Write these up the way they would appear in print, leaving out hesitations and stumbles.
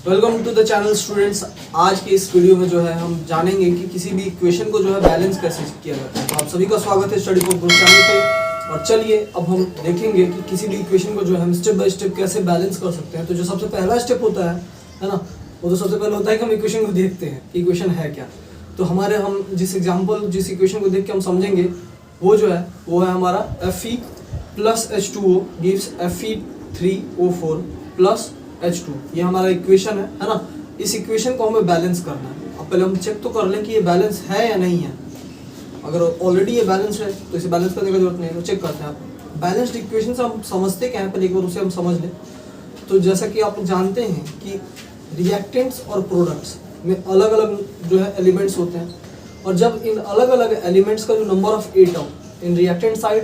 Welcome to the channel students. आज के इस वीडियो में जो है हम जानेंगे कि किसी भी इक्वेशन को जो है बैलेंस कैसे किया जाता है। तो आप सभी का स्वागत है स्टडी फॉर ग्रोथ चैनल पे। और चलिए अब हम देखेंगे कि किसी भी इक्वेशन को जो है हम स्टेप बाय स्टेप कैसे बैलेंस कर सकते हैं। तो जो सबसे पहला स्टेप होता है ना, वो तो सबसे पहले होता है कि हम इक्वेशन को देखते हैं कि इक्वेशन है क्या। तो हम जिस इक्वेशन को देख के हम समझेंगे वो जो है वो है हमारा Fe plus H2O gives Fe3O4 plus H2। ये हमारा इक्वेशन है ना। इस इक्वेशन को हमें बैलेंस करना है। अब पहले हम चेक तो कर लें कि ये बैलेंस है या नहीं है। अगर ऑलरेडी ये बैलेंस है तो इसे बैलेंस करने की जरूरत नहीं है, तो चेक करते हैं। आप बैलेंस्ड इक्वेशन से हम समझते क्या है, पहले एक बार उसे हम समझ लें। तो जैसा कि आप जानते हैं कि रिएक्टेंट्स और प्रोडक्ट्स में अलग अलग जो है एलिमेंट्स होते हैं, और जब इन अलग अलग एलिमेंट्स का जो number of atom in reactant side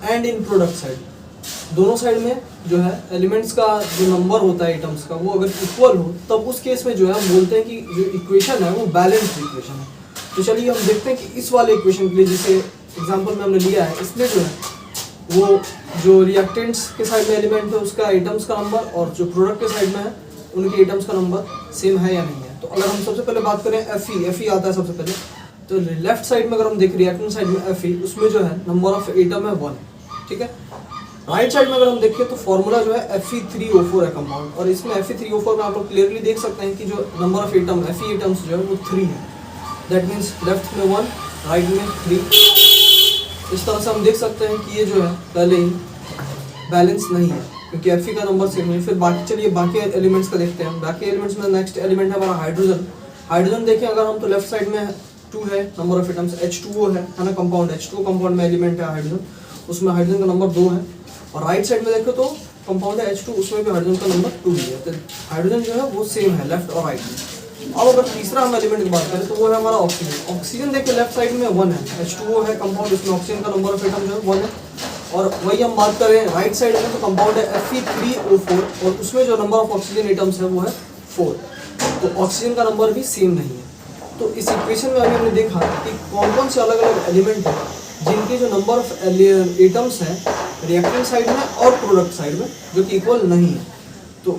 and in product side, दोनों साइड में जो है एलिमेंट्स का जो नंबर होता है एटम्स का, वो अगर इक्वल हो तब उस केस में जो है हम बोलते हैं कि जो इक्वेशन है वो बैलेंस्ड इक्वेशन है। तो चलिए हम देखते हैं कि इस वाले इक्वेशन के लिए, जिसे एग्जांपल में हमने लिया है, इसमें जो है वो जो रिएक्टेंट्स के साइड में एलिमेंट है उसका एटम्स का नंबर और जो प्रोडक्ट के साइड में है उनके एटम्स का नंबर सेम है या नहीं है। तो अगर हम सबसे पहले बात करें Fe आता है सबसे पहले। तो लेफ्ट साइड में अगर हम देख रिएक्टेंट साइड में Fe, उसमें जो है नंबर ऑफ एटम है 1, ठीक है। राइट साइड में अगर हम देखें तो फॉर्मूला जो है Fe3O4 है कंपाउंड, और इसमें Fe3O4 में आप लोग क्लियरली देख सकते हैं कि जो number of atom Fe atoms जो है वो 3 है। दैट मीन्स लेफ्ट में 1, राइट में 3। इस तरह से हम देख सकते हैं कि ये जो है पहले ही बैलेंस नहीं है क्योंकि Fe का नंबर सेम है। फिर चलिए बाकी एलिमेंट्स का देखते हैं। बाकी एलिमेंट्स में नेक्स्ट एलिमेंट है हमारा हाइड्रोजन। हाइड्रोजन देखें अगर हम तो लेफ्ट साइड में 2 है नंबर ऑफ एटम्स, H2O है ना कंपाउंड। H2O कंपाउंड में एलिमेंट है हाइड्रोजन, उसमें हाइड्रोजन का नंबर 2 है। और राइट साइड में देखो तो कंपाउंड है H2, उसमें भी हाइड्रोजन का नंबर 2 है। तो हाइड्रोजन जो है वो सेम है लेफ्ट और राइट में। अब अगर तीसरा हम एलिमेंट की बात करें तो वो है हमारा ऑक्सीजन। ऑक्सीजन देखिए लेफ्ट साइड में 1 है, H2O है कंपाउंड, उसमें ऑक्सीजन का नंबर ऑफ एटम जो है 1 है। और वही हम बात करें राइट साइड में तो कंपाउंड है Fe3O4 और उसमें जो नंबर ऑफ ऑक्सीजन एटम्स है वो है 4। तो ऑक्सीजन का नंबर भी सेम नहीं है। तो इस इक्वेशन में अभी हमने देखा कि कौन कौन से अलग अलग एलिमेंट हैं जिनके जो नंबर ऑफ एटम्स हैं रिएक्टेंट साइड में और प्रोडक्ट साइड में जो कि इक्वल नहीं है। तो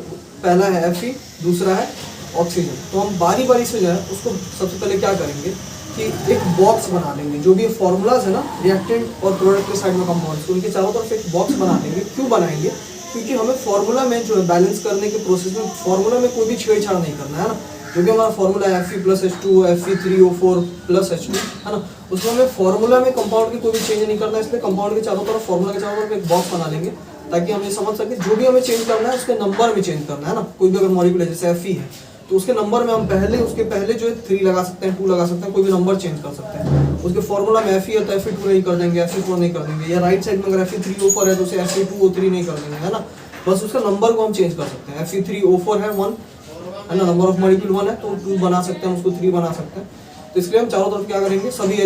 पहला है Fe, दूसरा है ऑक्सीजन। तो हम बारी बारी से जो है उसको सबसे पहले क्या करेंगे कि एक बॉक्स बना लेंगे। जो भी ये फॉर्मूलाज है ना रिएक्टेंट और प्रोडक्ट के साइड में कंपाउंड्स, उनके चारों तरफ एक बॉक्स बना लेंगे। क्यों बनाएंगे? क्योंकि हमें फॉर्मूला में जो है बैलेंस करने के प्रोसेस में फॉर्मूला में कोई भी छेड़छाड़ नहीं करना है ना। जो भी हमारा फॉर्मूला है Fe plus H2O, Fe3O4 plus H2 है ना, उसमें हमें फॉर्मूला में कंपाउंड की कोई भी चेंज नहीं करना है। इसलिए कंपाउंड के चारों तरफ फॉर्मूला के चारों तरफ एक बॉक्स बना लेंगे ताकि हम ये समझ सके जो भी हमें चेंज करना है उसके नंबर में चेंज करना है ना। कोई भी अगर मॉलिक्यूल है जैसे Fe है तो उसके नंबर में हम उसके पहले जो है 3 लगा सकते हैं, 2 लगा सकते हैं, कोई भी नंबर चेंज कर सकते हैं। उसके फॉर्मूला में Fe है तो Fe2 नहीं कर देंगे, Fe4 नहीं कर देंगे, या राइट साइड में अगर Fe3O4 है तो उसे Fe2O3 नहीं कर देंगे, है ना। बस उसका नंबर को हम चेंज कर सकते हैं। Fe3O4 है 1 है ना, नंबर ऑफ मॉलिक्यूल 1 है तो 2 बना सकते हैं, उसको 3 बना सकते हैं। तो इसलिए हम चारों तरफ क्या करेंगे, सभी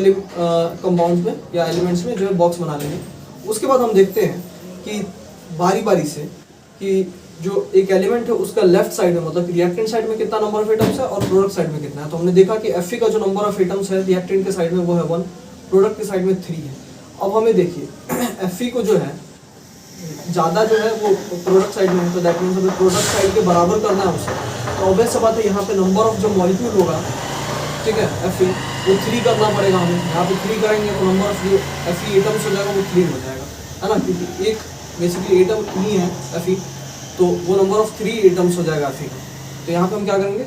कंपाउंड्स में या एलिमेंट्स में जो है बॉक्स बना लेंगे। उसके बाद हम देखते हैं कि बारी बारी से कि जो एक एलिमेंट है उसका लेफ्ट साइड में मतलब रिएक्टेंट साइड में कितना नंबर ऑफ एटम्स है और प्रोडक्ट साइड में कितना है। तो हमने देखा कि Fe का जो नंबर ऑफ एटम्स है रिएक्टेंट के साइड में वो है 1, प्रोडक्ट के साइड में 3 है। अब हमें देखिए Fe को जो है ज़्यादा जो है वो प्रोडक्ट साइड में है, तो दैट मीन्स हमें प्रोडक्ट साइड के बराबर करना है उसे। तो ऑब्वियस सा बात है यहाँ पे नंबर ऑफ जो मॉलिक्यूल होगा, ठीक है, Fe वो 3 करना पड़ेगा हमें। यहाँ पे 3 करेंगे तो नंबर ऑफ जो Fe एटम्स हो जाएगा वो 3 हो जाएगा, है ना, क्योंकि एक बेसिकली एटम ही है Fe, तो वो नंबर ऑफ 3 एटम्स हो जाएगा Fe का। तो यहाँ पे हम क्या करेंगे,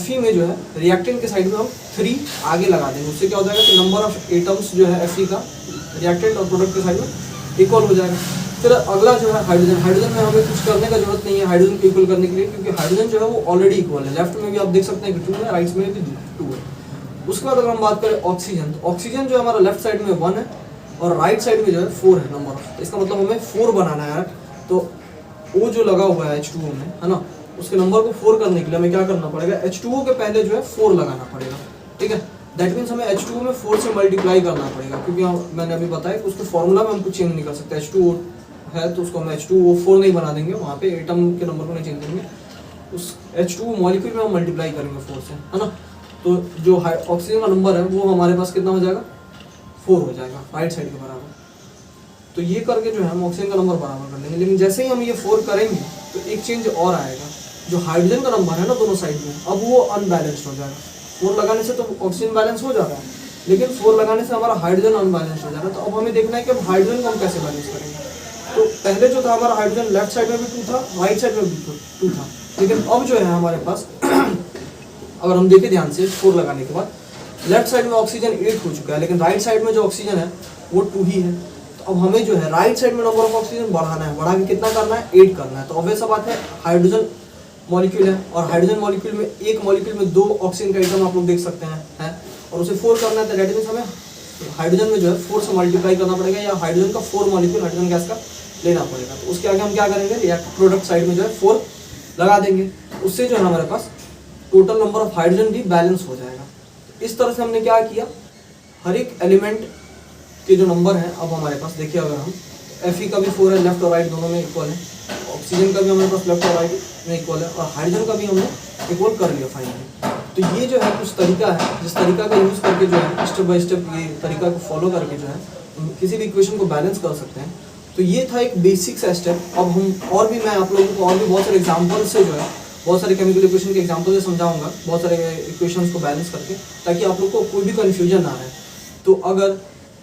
Fe में जो है रिएक्टेंट के साइड में हम 3 आगे लगा देंगे। उससे क्या हो जाएगा कि नंबर ऑफ एटम्स जो है Fe का रिएक्टेंट और प्रोडक्ट के साइड में इक्वल हो जाएगा। फिर अगला जो है हाइड्रोजन। हाइड्रोजन में हमें कुछ करने का जरूरत नहीं है हाइड्रोजन को इक्वल करने के लिए, क्योंकि हाइड्रोजन जो है वो ऑलरेडी इक्वल है। लेफ्ट में भी आप देख सकते हैं कि 2 है, राइट में भी 2 है। उसके बाद अगर हम बात करें ऑक्सीजन, तो ऑक्सीजन जो हमारा लेफ्ट साइड में 1 है और राइट साइड में जो है 4 है नंबर ऑफ। इसका मतलब हमें 4 बनाना है। तो वो जो लगा हुआ है H2O में, है ना, उसके नंबर को 4 करने के लिए हमें क्या करना पड़ेगा, H2O के पहले जो है 4 लगाना पड़ेगा, ठीक है। दैट मीन्स हमें H2O में 4 से मल्टीप्लाई करना पड़ेगा, क्योंकि मैंने अभी बताया कि उसके फॉर्मूला में हम कुछ चेंज नहीं कर सकते। H2O है तो उसको हम H2O4 नहीं बना देंगे, वहाँ पे एटम के नंबर को नहीं चेंज करेंगे, उस H2O मॉलिक्यूल में हम मल्टीप्लाई करेंगे 4 से, है ना। तो जो ऑक्सीजन का नंबर है वो हमारे पास कितना हो जाएगा, 4 हो जाएगा राइट साइड के बराबर। तो ये करके जो है हम ऑक्सीजन का नंबर बराबर कर लेंगे। लेकिन जैसे ही हम ये 4 करेंगे तो एक चेंज और आएगा, जो हाइड्रोजन का नंबर है ना दोनों साइड में, अब वो अनबैलेंस्ड हो जाएगा। 4 लगाने से तो ऑक्सीजन बैलेंस हो जा रहा है, लेकिन 4 लगाने से हमारा हाइड्रोजन अनबैलेंस्ड हो जा रहा है। तो अब हमें देखना है कि अब हाइड्रोजन को हम कैसे बैलेंस करेंगे। तो पहले जो था हमारा हाइड्रोजन लेफ्ट साइड में भी 2 था, राइट साइड में भी 2 था, लेकिन अब जो है हमारे पास अगर हम देखें ध्यान से 4 लगाने के बाद लेफ्ट साइड में ऑक्सीजन 8 हो चुका है, लेकिन राइट साइड में जो ऑक्सीजन है वो 2 ही है। तो अब हमें जो है राइट साइड में नंबर ऑफ ऑक्सीजन बढ़ाना है, बढ़ा के कितना करना है, 8 करना है। तो ऑब्वियस बात है हाइड्रोजन मॉलिक्यूल है, और हाइड्रोजन मॉलिक्यूल में एक मॉलिक्यूल में 2 ऑक्सीजन का एटम आप लोग देख सकते हैं और उसे 4 करना है। तो दैट मींस हमें हाइड्रोजन में जो है 4 से मल्टीप्लाई करना पड़ेगा, या हाइड्रोजन का 4 मॉलिक्यूल हाइड्रोजन गैस का लेना पड़ेगा। तो उसके आगे हम क्या करेंगे, रिएक्ट प्रोडक्ट साइड में जो है 4 लगा देंगे। उससे जो है हमारे पास टोटल नंबर ऑफ हाइड्रोजन भी बैलेंस हो जाएगा। इस तरह से हमने क्या किया, हर एक एलिमेंट के जो नंबर हैं, अब हमारे पास देखिए अगर हम Fe का भी 4 है, लेफ्ट और राइट दोनों में इक्वल है, ऑक्सीजन का भी हमारे पास लेफ्ट और राइट में इक्वल है, और हाइड्रोजन का भी हमने इक्वल कर लिया फाइनली। तो ये जो है कुछ तरीका है, जिस तरीका का यूज़ करके जो है स्टेप बाय स्टेप ये तरीका को फॉलो करके जो है हम किसी भी इक्वेशन को बैलेंस कर सकते हैं। तो ये था एक बेसिक सा स्टेप। अब हम और भी मैं आप लोगों को और भी बहुत सारे एग्जाम्पल से जो है बहुत सारे केमिकल इक्वेशन के एग्जाम्पल से समझाऊंगा, बहुत सारे इक्वेशंस को बैलेंस करके, ताकि आप लोग को कोई भी कन्फ्यूजन ना रहे। तो अगर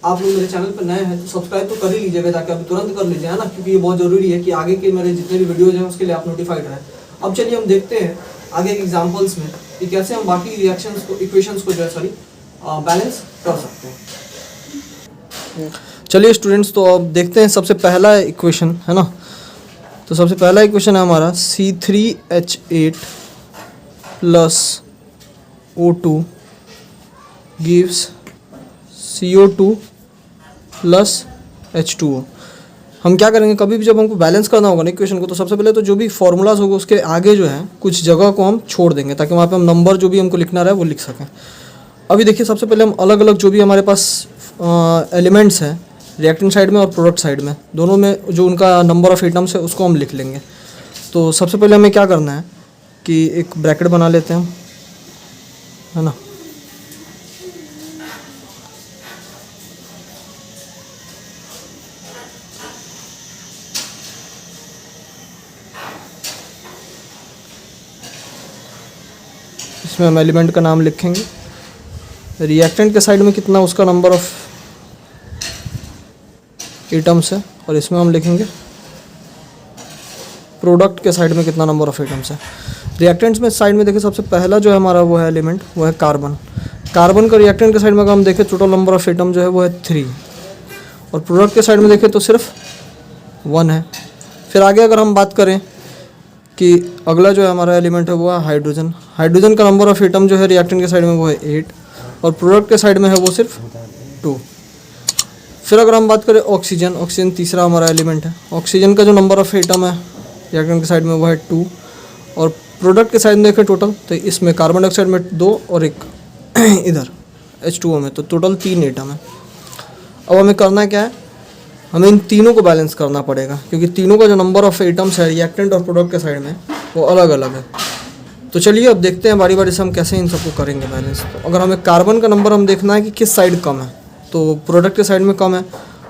आप लोग मेरे चैनल पर नए हैं तो सब्सक्राइब तो कर ही लीजिएगा, ताकि अभी तुरंत कर लीजिए, है ना, क्योंकि ये बहुत ज़रूरी है कि आगे के मेरे जितने भी वीडियोज हैं उसके लिए आप नोटिफाइड रहें। अब चलिए हम देखते हैं आगे के एग्जाम्पल्स में कि कैसे हम बाकी रिएक्शंस को, इक्वेशंस को जो है बैलेंस कर सकते हैं। चलिए स्टूडेंट्स, तो अब देखते हैं सबसे पहला इक्वेशन, है ना। तो सबसे पहला इक्वेशन है हमारा C3H8 plus O2 gives CO2 plus H2O। हम क्या करेंगे, कभी भी जब हमको बैलेंस करना होगा ना इक्वेशन को, तो सबसे पहले तो जो भी फॉर्मूलाज होगा उसके आगे जो है कुछ जगह को हम छोड़ देंगे, ताकि वहाँ पे हम नंबर जो भी हमको लिखना रहा है वो लिख सकें। अभी देखिए सबसे पहले हम अलग अलग जो भी हमारे पास एलिमेंट्स हैं रिएक्टेंट साइड में और प्रोडक्ट साइड में, दोनों में जो उनका नंबर ऑफ एटम्स है उसको हम लिख लेंगे। तो सबसे पहले हमें क्या करना है कि एक ब्रैकेट बना लेते हैं हम, है ना। इसमें हम एलिमेंट का नाम लिखेंगे, रिएक्टेंट के साइड में कितना उसका नंबर ऑफ एटम्स है, और इसमें हम लिखेंगे प्रोडक्ट के साइड में कितना नंबर ऑफ एटम्स है। रिएक्टेंट्स में साइड में देखें सबसे पहला जो है हमारा वो है एलिमेंट, वो है कार्बन। कार्बन का रिएक्टेंट के साइड में अगर हम देखें टोटल नंबर ऑफ एटम जो है वो है 3, और प्रोडक्ट के साइड में देखें तो सिर्फ 1 है। फिर आगे अगर हम बात करें कि अगला जो है हमारा एलिमेंट है वो है हाइड्रोजन। हाइड्रोजन का नंबर ऑफ एटम जो है रिएक्टेंट के साइड में वो है 8, और प्रोडक्ट के साइड में है वो सिर्फ 2। फिर अगर हम बात करें ऑक्सीजन, ऑक्सीजन तीसरा हमारा एलिमेंट है। ऑक्सीजन का जो नंबर ऑफ एटम है रिएक्टेंट के साइड में वो है 2, और प्रोडक्ट के साइड में देखें टोटल तो इसमें कार्बन डाइऑक्साइड में 2 और एक इधर H2O में, तो टोटल 3 एटम है। अब हमें करना क्या है, हमें इन तीनों को बैलेंस करना पड़ेगा, क्योंकि तीनों का जो नंबर ऑफ एटम्स है रिएक्टेंट और प्रोडक्ट के साइड में वो अलग अलग है। तो चलिए अब देखते हैं बारी बारी से हम कैसे इन सबको करेंगे बैलेंस। तो अगर हमें कार्बन का नंबर हम देखना है कि किस साइड कम है, तो प्रोडक्ट के साइड में कम है,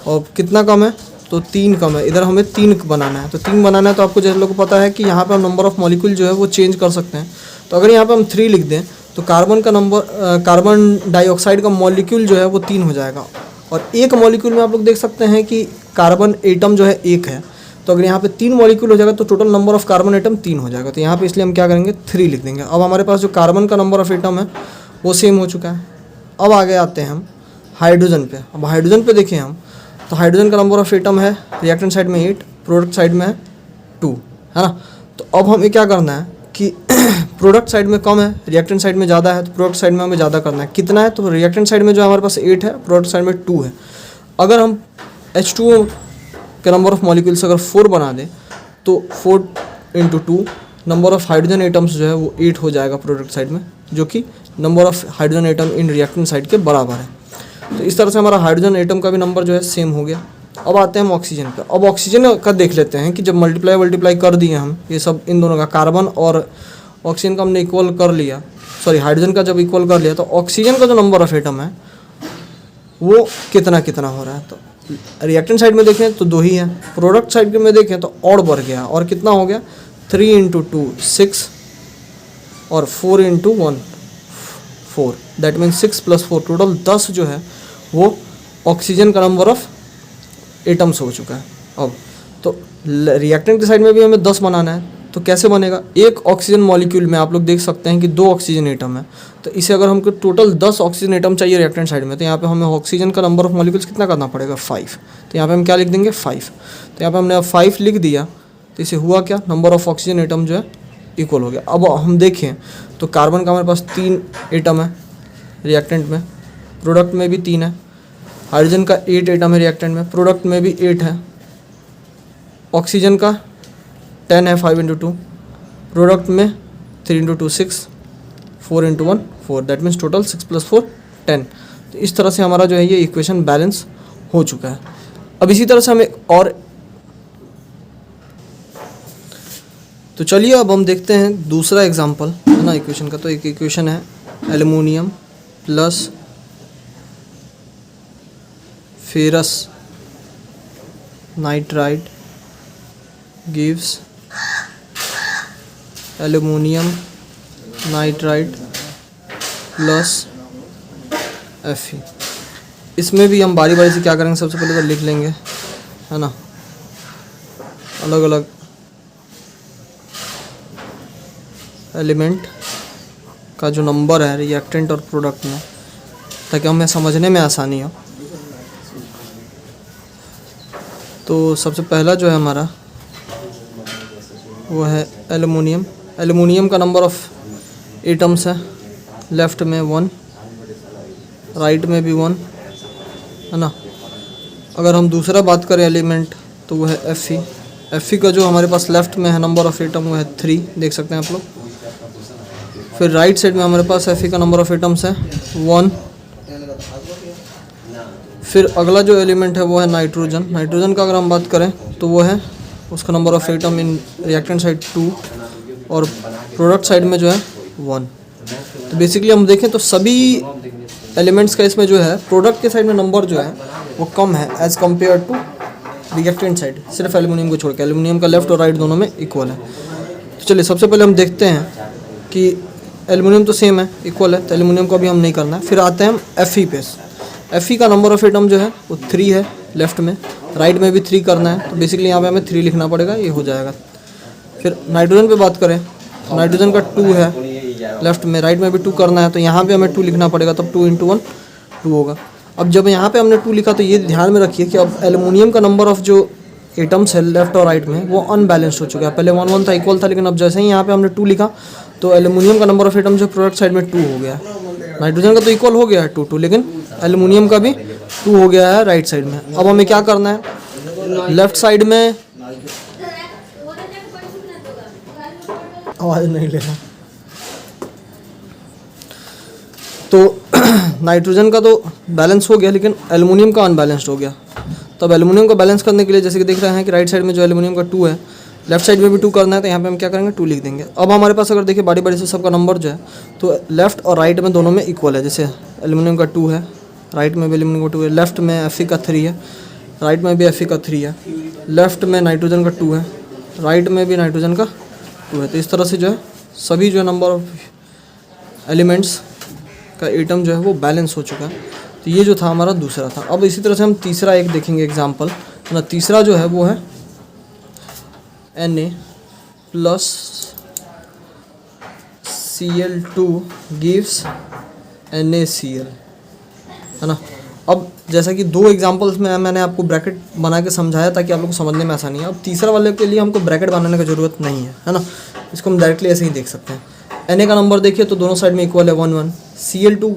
और कितना कम है तो 3 कम है। इधर हमें 3 बनाना है, तो 3 बनाना है तो आपको जैसे लोगों को पता है कि यहाँ पे हम नंबर ऑफ मॉलिक्यूल जो है वो चेंज कर सकते हैं। तो अगर यहाँ पे हम 3 लिख दें तो कार्बन का नंबर, कार्बन डाइऑक्साइड का मॉलिक्यूल जो है वो 3 हो जाएगा, और एक मॉलिक्यूल में आप लोग देख सकते हैं कि कार्बन एटम जो है 1 है। तो अगर यहाँ पे 3 मॉलिक्यूल हो जाएगा तो total number of carbon atom 3 हो जाएगा। तो यहाँ पे इसलिए हम क्या करेंगे 3 लिख देंगे। अब हमारे पास जो कार्बन का नंबर ऑफ एटम है वो सेम हो चुका है। अब आगे आते हैं हम हाइड्रोजन पे। अब हाइड्रोजन पे देखें हम, तो हाइड्रोजन का नंबर ऑफ एटम है रिएक्टेंट साइड में 8, प्रोडक्ट साइड में है 2, है ना। तो अब हमें क्या करना है कि प्रोडक्ट साइड में कम है, रिएक्टेंट साइड में ज़्यादा है, तो प्रोडक्ट साइड में हमें ज़्यादा करना है। कितना है, तो रिएक्टेंट साइड में जो हमारे पास 8 है, प्रोडक्ट साइड में 2 है। अगर हम H2O के नंबर ऑफ मॉलिक्यूल्स अगर 4 बना दें तो 4 × 2 नंबर ऑफ हाइड्रोजन एटम्स जो है वो 8 हो जाएगा प्रोडक्ट साइड में, जो कि number of hydrogen atom in reactant side के बराबर है। तो इस तरह से हमारा हाइड्रोजन एटम का भी नंबर जो है सेम हो गया। अब आते हैं हम ऑक्सीजन पे। अब ऑक्सीजन का देख लेते हैं कि जब मल्टीप्लाई कर दिए हम ये सब, इन दोनों का कार्बन और ऑक्सीजन का हमने इक्वल कर लिया, सॉरी हाइड्रोजन का जब इक्वल कर लिया, तो ऑक्सीजन का जो नंबर ऑफ एटम है वो कितना कितना हो रहा है। तो रिएक्टेंट साइड में देखें तो 2 ही है, प्रोडक्ट साइड में देखें तो और बढ़ गया, और कितना हो गया 3 × 2 6, और 4 इंटू 1 4, दैट मीन्स 6 + 4 टोटल 10 जो है वो ऑक्सीजन का नंबर ऑफ एटम्स हो चुका है। अब तो रिएक्टेंट की साइड में भी हमें 10 बनाना है, तो कैसे बनेगा? एक ऑक्सीजन मॉलिक्यूल में आप लोग देख सकते हैं कि 2 ऑक्सीजन एटम है, तो इसे अगर हमको टोटल 10 ऑक्सीजन एटम चाहिए रिएक्टेंट साइड में, तो यहाँ पे हमें ऑक्सीजन का नंबर ऑफ मॉलिक्यूल्स कितना करना पड़ेगा? 5। तो यहाँ पे हम क्या लिख देंगे? 5। तो यहाँ पे हमने 5 लिख दिया, तो इसे हुआ क्या? नंबर ऑफ ऑक्सीजन एटम जो है इक्वल हो गया। अब हम देखें तो कार्बन का हमारे पास 3 एटम है रिएक्टेंट में, प्रोडक्ट में भी 3 है। हाइड्रोजन का 8 एटम है रिएक्टेंट में, प्रोडक्ट में भी 8 है। ऑक्सीजन का 10 है, 5 × 2, प्रोडक्ट में 3 × 2 6, 4 × 1 4, दैट मीन्स टोटल 6 + 4 10। तो इस तरह से हमारा जो है ये इक्वेशन बैलेंस हो चुका है। अब इसी तरह से हमें और, तो चलिए अब हम देखते हैं दूसरा एग्जांपल है ना इक्वेशन का। तो एक इक्वेशन है aluminium plus ferrous nitride gives aluminium nitride plus Fe। इसमें भी हम बारी बारी से क्या करेंगे, सबसे पहले तो लिख लेंगे है ना अलग अलग एलिमेंट का जो नंबर है रिएक्टेंट और प्रोडक्ट में, ताकि हमें समझने में आसानी हो। तो सबसे पहला जो है हमारा वो है एल्युमिनियम। एल्युमिनियम का नंबर ऑफ एटम्स है लेफ़्ट में 1, राइट में भी 1 है ना। अगर हम दूसरा बात करें एलिमेंट तो वो है Fe। Fe का जो हमारे पास लेफ़्ट में है नंबर ऑफ एटम वो है 3, देख सकते हैं आप लोग। फिर राइट साइड में हमारे पास Fe का नंबर ऑफ एटम्स है 1। फिर अगला जो एलिमेंट है वो है नाइट्रोजन। नाइट्रोजन का अगर हम बात करें तो वो है उसका number of atom in reactant side 2 और प्रोडक्ट साइड में जो है 1। तो बेसिकली हम देखें तो सभी एलिमेंट्स का इसमें जो है प्रोडक्ट के साइड में नंबर जो है वो कम है as compare to reactant side, सिर्फ एल्युमिनियम को छोड़ के। एल्युमिनियम का लेफ्ट और राइट दोनों में इक्वल है। तो चलिए सबसे पहले हम देखते हैं कि एल्युमिनियम तो सेम है, इक्वल है, तो एल्युमिनियम को भी हम नहीं करना है। फिर आते हैं हम Fe पे। Fe का नंबर ऑफ एटम जो है वो 3 है लेफ्ट में, राइट में भी 3 करना है, तो बेसिकली यहाँ पे हमें 3 लिखना पड़ेगा, ये हो जाएगा। फिर नाइट्रोजन पे बात करें, नाइट्रोजन का 2 है लेफ्ट में, राइट में भी 2 करना है, तो यहाँ पे हमें 2 लिखना पड़ेगा, तब 2 × 1 2 होगा। अब जब यहाँ पे हमने 2 लिखा तो ये ध्यान में रखिए कि अब एल्युमिनियम का नंबर ऑफ जो एटम्स है लेफ्ट और राइट में वो अनबैलेंस्ड हो चुका है। पहले 1 1 था, इक्वल था, लेकिन अब जैसे ही यहाँ पे हमने 2 लिखा तो एल्युमिनियम का नंबर ऑफ एटम जो प्रोडक्ट साइड में 2 हो गया। नाइट्रोजन का तो इक्वल हो गया है 2 2, लेकिन एल्युमिनियम का भी 2 हो गया है राइट साइड में। अब हमें क्या करना है, लेफ्ट साइड में आवाज़ नहीं लेना, तो नाइट्रोजन का तो बैलेंस हो गया लेकिन एल्युमिनियम का अनबैलेंस्ड हो गया। तब एल्युमिनियम को बैलेंस करने के लिए जैसे कि देख रहे हैं कि राइट साइड में जो एल्युमिनियम का 2 है, लेफ्ट साइड में भी 2 करना है, तो यहाँ पे हम क्या करेंगे 2 लिख देंगे। अब हमारे पास अगर देखिए बारी बारी से सबका नंबर जो है तो लेफ्ट और राइट में दोनों में इक्वल है। जैसे एल्युमिनियम का 2 है, राइट में भी एल्युमिनियम का 2 है, लेफ्ट में Fe का 3 है, राइट में भी Fe का 3 है, लेफ्ट में नाइट्रोजन का 2 है, राइट में भी नाइट्रोजन का 2 है। तो इस तरह से जो है सभी जो है नंबर ऑफ एलिमेंट्स का एटम जो है वो बैलेंस हो चुका है। तो ये जो था हमारा दूसरा था। अब इसी तरह से हम तीसरा एक देखेंगे एग्जांपल ना। तीसरा जो है वो है Na plus Cl2 gives NaCl है ना। अब जैसा कि 2 एग्जांपल्स में मैंने आपको ब्रैकेट बना के समझाया ताकि आप लोग को समझने में आसानी है। अब तीसरा वाले के लिए हमको ब्रैकेट बनाने की ज़रूरत नहीं है ना, इसको हम डायरेक्टली ऐसे ही देख सकते हैं। Na का नंबर देखिए तो दोनों साइड में इक्वल है 1 1। Cl2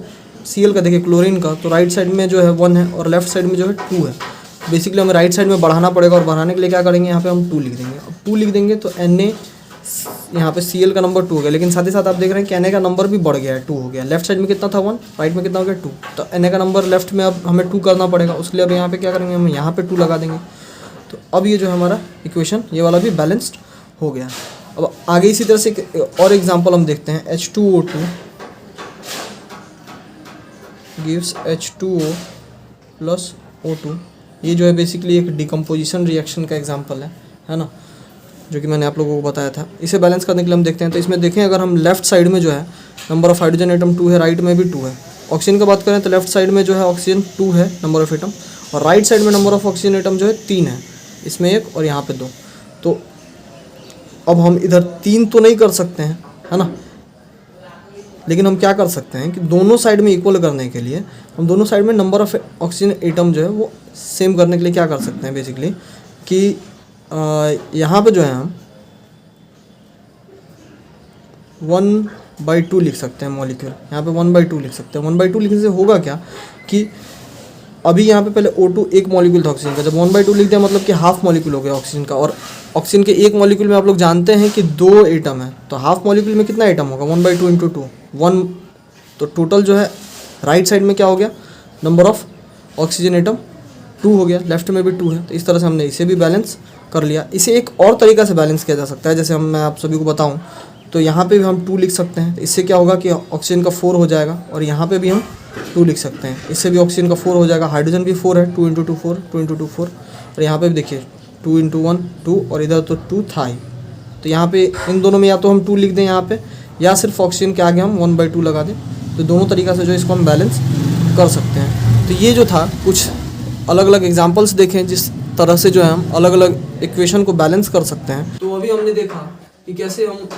Cl का देखिए क्लोरीन का, तो राइट साइड में जो है 1 है और लेफ्ट साइड में जो है 2 है। बेसिकली हमें राइट साइड में बढ़ाना पड़ेगा और बढ़ाने के लिए क्या करेंगे, यहाँ पे हम 2 लिख देंगे। अब 2 लिख देंगे तो Na यहाँ पे Cl का नंबर 2 हो गया, लेकिन साथ ही साथ आप देख रहे हैं कि Na का नंबर भी बढ़ गया है, 2 हो गया। लेफ्ट साइड में कितना था 1, राइट में कितना हो गया 2, तो Na का नंबर लेफ्ट में अब हमें 2 करना पड़ेगा। उसके लिए अब यहाँ पे क्या करेंगे, हम यहाँ पे 2 लगा देंगे। तो अब ये जो हमारा इक्वेशन ये वाला भी बैलेंस्ड हो गया। अब आगे इसी तरह से और एग्जाम्पल हम देखते हैं। H2O2 gives H2O + O2। ये जो है बेसिकली एक डिकम्पोजिशन रिएक्शन का एग्जांपल है ना। जो कि मैंने आप लोगों को बताया था। इसे बैलेंस करने के लिए हम देखते हैं, तो इसमें देखें अगर हम लेफ्ट साइड में जो है नंबर ऑफ हाइड्रोजन एटम 2 है, राइट में भी 2 है। ऑक्सीजन की बात करें तो लेफ्ट साइड में जो है ऑक्सीजन 2 है नंबर ऑफ एटम, और राइट साइड में नंबर ऑफ ऑक्सीजन एटम जो है 3 है, इसमें 1 और यहाँ पे 2। तो अब हम इधर 3 तो नहीं कर सकते हैं, है ना, लेकिन हम क्या कर सकते हैं कि दोनों साइड में इक्वल करने के लिए हम दोनों साइड में नंबर ऑफ ऑक्सीजन एटम जो है वो सेम करने के लिए क्या कर सकते हैं बेसिकली कि यहाँ पे जो है हम 1/2 लिख सकते हैं मॉलिक्यूल, यहाँ पे 1/2 लिख सकते हैं। 1/2 लिखने से होगा क्या कि अभी यहाँ पे पहले O2 एक मॉलिक्यूल था ऑक्सीजन का, जब 1/2 लिख दिया मतलब कि हाफ मॉलिक्यूल हो गया ऑक्सीजन का, और ऑक्सीजन के एक मॉलिक्यूल में आप लोग जानते हैं कि 2 एटम है, तो हाफ मॉलिक्यूल में कितना एटम होगा 1/2 × 2 1। तो टोटल जो है राइट साइड में क्या हो गया नंबर ऑफ ऑक्सीजन एटम 2 हो गया, लेफ्ट में भी 2 है। तो इस तरह से हमने इसे भी बैलेंस कर लिया। इसे एक और तरीका से बैलेंस किया जा सकता है, जैसे मैं आप सभी को बताऊँ तो यहाँ पे भी हम 2 लिख सकते हैं। इससे क्या होगा कि ऑक्सीजन का 4 हो जाएगा, और यहाँ पे भी हम 2 लिख सकते हैं, इससे भी ऑक्सीजन का 4 हो जाएगा। हाइड्रोजन भी 4 है, 2 × 2 4, 2 × 2 4, और यहाँ पे भी देखिए 2 × 1 2, और इधर तो 2 था ही। तो यहाँ पे इन दोनों में या तो हम 2 लिख दें यहाँ पे, या सिर्फ ऑक्सीजन के आगे हम 1/2 लगा दें। तो दोनों तरीक़ा से जो इसको हम बैलेंस कर सकते हैं। तो ये जो था कुछ अलग अलग एग्जाम्पल्स देखें जिस तरह से जो है हम अलग अलग इक्वेशन को बैलेंस कर सकते हैं। तो अभी हमने देखा कि कैसे हम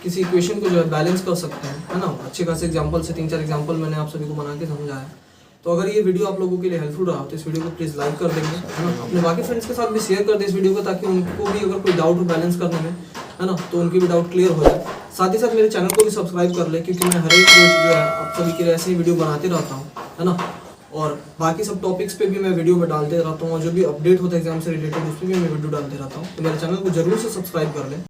किसी इक्वेशन को जो है बैलेंस कर सकते हैं, है ना। अच्छे खासे एग्जांपल से 3-4 एग्जांपल मैंने आप सभी को बना के समझाया। तो अगर ये वीडियो आप लोगों के लिए हेल्पफुल रहा तो इस वीडियो को प्लीज़ लाइक कर देंगे, है ना। अपने बाकी फ्रेंड्स के साथ भी शेयर कर दें इस वीडियो को, ताकि उनको भी अगर कोई डाउट हो बैलेंस करने में, है ना, तो उनकी भी डाउट क्लियर हो जाए। साथ ही साथ मेरे चैनल को भी सब्सक्राइब कर ले, क्योंकि मैं हर एक रोज जो है आप सभी के लिए ऐसे ही वीडियो बनाते रहता हूँ, है ना। और बाकी सब टॉपिक्स पे भी मैं वीडियो में डालते रहता हूँ, और जो भी अपडेट होता है एग्जाम से रिलेटेड उस पर भी मैं वीडियो डालते रहता हूँ। तो मेरे चैनल को जरूर से सब्सक्राइब कर लें।